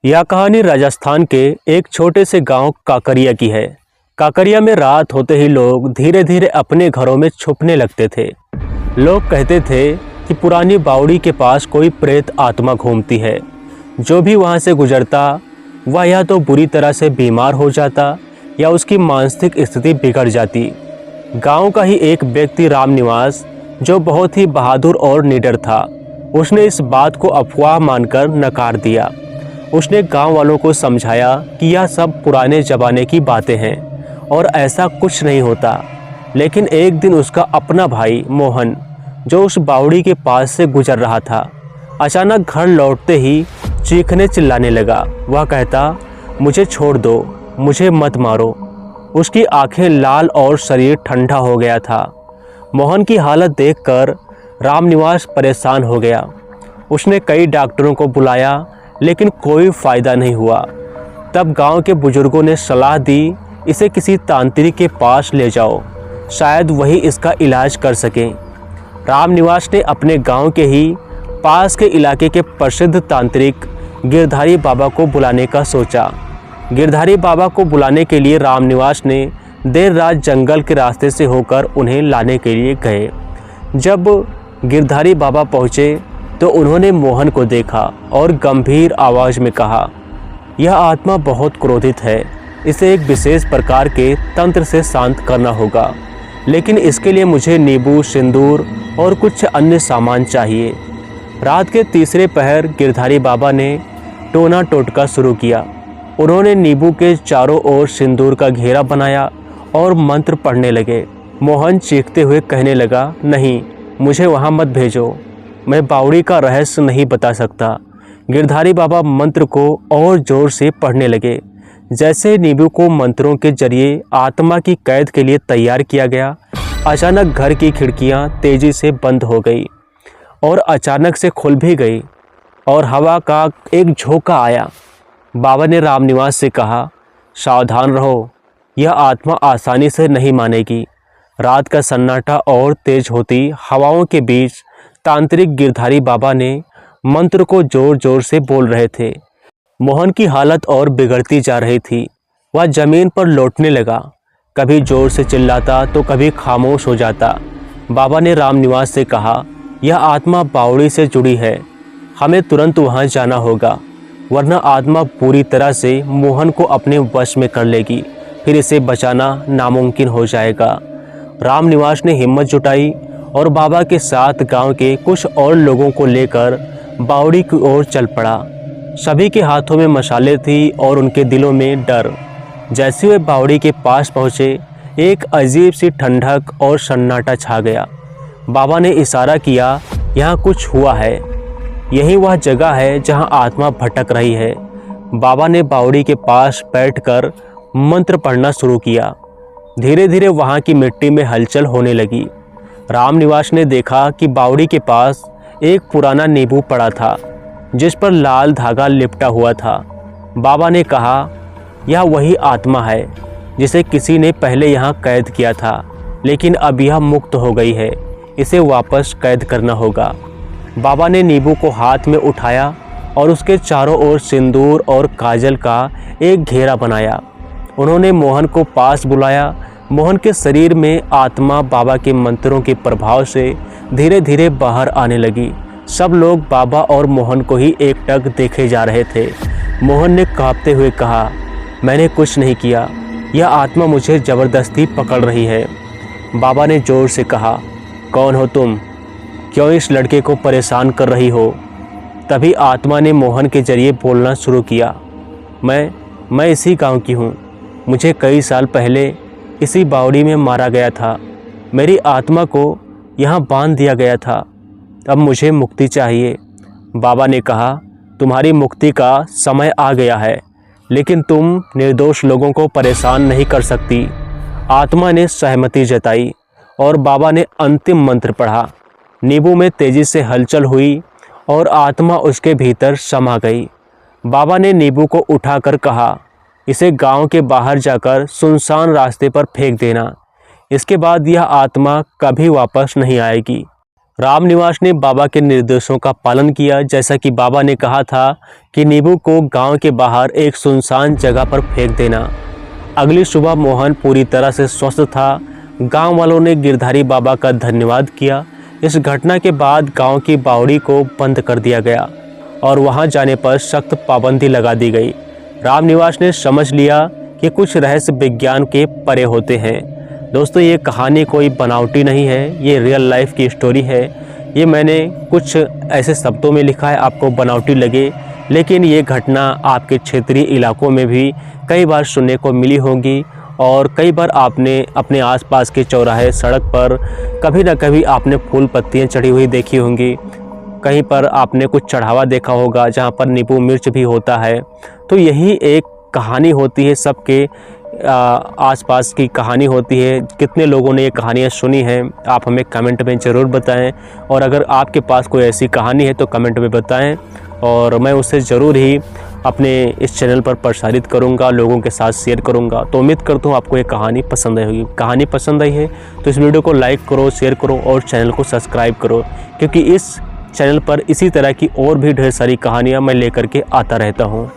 यह कहानी राजस्थान के एक छोटे से गांव काकरिया की है। काकरिया में रात होते ही लोग धीरे धीरे अपने घरों में छुपने लगते थे। लोग कहते थे कि पुरानी बावड़ी के पास कोई प्रेत आत्मा घूमती है। जो भी वहां से गुजरता वह या तो बुरी तरह से बीमार हो जाता या उसकी मानसिक स्थिति बिगड़ जाती। गांव का ही एक व्यक्ति रामनिवास, जो बहुत ही बहादुर और निडर था, उसने इस बात को अफवाह मानकर नकार दिया। उसने गांव वालों को समझाया कि यह सब पुराने ज़माने की बातें हैं और ऐसा कुछ नहीं होता। लेकिन एक दिन उसका अपना भाई मोहन, जो उस बावड़ी के पास से गुजर रहा था, अचानक घर लौटते ही चीखने चिल्लाने लगा। वह कहता, मुझे छोड़ दो, मुझे मत मारो। उसकी आंखें लाल और शरीर ठंडा हो गया था। मोहन की हालत देखकर रामनिवास परेशान हो गया। उसने कई डॉक्टरों को बुलाया लेकिन कोई फ़ायदा नहीं हुआ। तब गांव के बुजुर्गों ने सलाह दी, इसे किसी तांत्रिक के पास ले जाओ, शायद वही इसका इलाज कर सकें। रामनिवास ने अपने गांव के ही पास के इलाके के प्रसिद्ध तांत्रिक गिरधारी बाबा को बुलाने का सोचा। गिरधारी बाबा को बुलाने के लिए रामनिवास ने देर रात जंगल के रास्ते से होकर उन्हें लाने के लिए गए। जब गिरधारी बाबा पहुँचे तो उन्होंने मोहन को देखा और गंभीर आवाज़ में कहा, यह आत्मा बहुत क्रोधित है, इसे एक विशेष प्रकार के तंत्र से शांत करना होगा, लेकिन इसके लिए मुझे नींबू, सिंदूर और कुछ अन्य सामान चाहिए। रात के तीसरे पहर गिरधारी बाबा ने टोना टोटका शुरू किया। उन्होंने नींबू के चारों ओर सिंदूर का घेरा बनाया और मंत्र पढ़ने लगे। मोहन चीखते हुए कहने लगा, नहीं, मुझे वहाँ मत भेजो, मैं बावड़ी का रहस्य नहीं बता सकता। गिरधारी बाबा मंत्र को और जोर से पढ़ने लगे। जैसे नींबू को मंत्रों के जरिए आत्मा की कैद के लिए तैयार किया गया, अचानक घर की खिड़कियां तेजी से बंद हो गई और अचानक से खुल भी गई और हवा का एक झोंका आया। बाबा ने रामनिवास से कहा, सावधान रहो, यह आत्मा आसानी से नहीं मानेगी। रात का सन्नाटा और तेज होती हवाओं के बीच तांत्रिक गिरधारी बाबा ने मंत्र को जोर जोर से बोल रहे थे। मोहन की हालत और बिगड़ती जा रही थी। वह जमीन पर लौटने लगा, कभी जोर से चिल्लाता तो कभी खामोश हो जाता। बाबा ने रामनिवास से कहा, यह आत्मा बावड़ी से जुड़ी है, हमें तुरंत वहां जाना होगा, वरना आत्मा पूरी तरह से मोहन को अपने वश में कर लेगी, फिर इसे बचाना नामुमकिन हो जाएगा। रामनिवास ने हिम्मत जुटाई और बाबा के साथ गांव के कुछ और लोगों को लेकर बावड़ी की ओर चल पड़ा। सभी के हाथों में मशालें थी और उनके दिलों में डर। जैसे वे बावड़ी के पास पहुंचे, एक अजीब सी ठंडक और सन्नाटा छा गया। बाबा ने इशारा किया, यहाँ कुछ हुआ है, यही वह जगह है जहाँ आत्मा भटक रही है। बाबा ने बावड़ी के पास बैठकर मंत्र पढ़ना शुरू किया। धीरे धीरे वहाँ की मिट्टी में हलचल होने लगी। रामनिवास ने देखा कि बावड़ी के पास एक पुराना नींबू पड़ा था, जिस पर लाल धागा लिपटा हुआ था। बाबा ने कहा, यह वही आत्मा है जिसे किसी ने पहले यहाँ कैद किया था, लेकिन अब यह मुक्त हो गई है, इसे वापस कैद करना होगा। बाबा ने नींबू को हाथ में उठाया और उसके चारों ओर सिंदूर और काजल का एक घेरा बनाया। उन्होंने मोहन को पास बुलाया। मोहन के शरीर में आत्मा बाबा के मंत्रों के प्रभाव से धीरे धीरे बाहर आने लगी। सब लोग बाबा और मोहन को ही एकटक देखे जा रहे थे। मोहन ने कांपते हुए कहा, मैंने कुछ नहीं किया, यह आत्मा मुझे ज़बरदस्ती पकड़ रही है। बाबा ने ज़ोर से कहा, कौन हो तुम, क्यों इस लड़के को परेशान कर रही हो? तभी आत्मा ने मोहन के जरिए बोलना शुरू किया, मैं इसी गांव की हूँ। मुझे कई साल पहले इसी बावड़ी में मारा गया था। मेरी आत्मा को यहाँ बांध दिया गया था। अब मुझे मुक्ति चाहिए। बाबा ने कहा, तुम्हारी मुक्ति का समय आ गया है, लेकिन तुम निर्दोष लोगों को परेशान नहीं कर सकती। आत्मा ने सहमति जताई और बाबा ने अंतिम मंत्र पढ़ा। नींबू में तेजी से हलचल हुई और आत्मा उसके भीतर समा गई। बाबा ने नींबू को उठाकर कहा, इसे गांव के बाहर जाकर सुनसान रास्ते पर फेंक देना। इसके बाद यह आत्मा कभी वापस नहीं आएगी। रामनिवास ने बाबा के निर्देशों का पालन किया। जैसा कि बाबा ने कहा था कि नींबू को गांव के बाहर एक सुनसान जगह पर फेंक देना। अगली सुबह मोहन पूरी तरह से स्वस्थ था। गांव वालों ने गिरधारी बाबा का धन्यवाद किया। इस घटना के बाद गांव की बावड़ी को बंद कर दिया गया और वहां जाने पर सख्त पाबंदी लगा दी गई। रामनिवास ने समझ लिया कि कुछ रहस्य विज्ञान के परे होते हैं। दोस्तों, ये कहानी कोई बनावटी नहीं है, ये रियल लाइफ की स्टोरी है। ये मैंने कुछ ऐसे शब्दों में लिखा है, आपको बनावटी लगे, लेकिन ये घटना आपके क्षेत्रीय इलाकों में भी कई बार सुनने को मिली होगी और कई बार आपने अपने आसपास के चौराहे, सड़क पर कभी ना कभी आपने फूल पत्तियाँ चढ़ी हुई देखी होंगी। कहीं पर आपने कुछ चढ़ावा देखा होगा जहाँ पर नींबू मिर्च भी होता है। तो यही एक कहानी होती है, सबके आसपास की कहानी होती है। कितने लोगों ने ये कहानियाँ सुनी हैं, आप हमें कमेंट में ज़रूर बताएं। और अगर आपके पास कोई ऐसी कहानी है तो कमेंट में बताएं और मैं उसे ज़रूर ही अपने इस चैनल पर प्रसारित करूंगा, लोगों के साथ शेयर करूंगा। तो उम्मीद करता हूँ आपको ये कहानी पसंद आई होगी। कहानी पसंद आई है तो इस वीडियो को लाइक करो, शेयर करो और चैनल को सब्सक्राइब करो, क्योंकि इस चैनल पर इसी तरह की और भी ढेर सारी कहानियाँ मैं लेकर के आता रहता हूँ।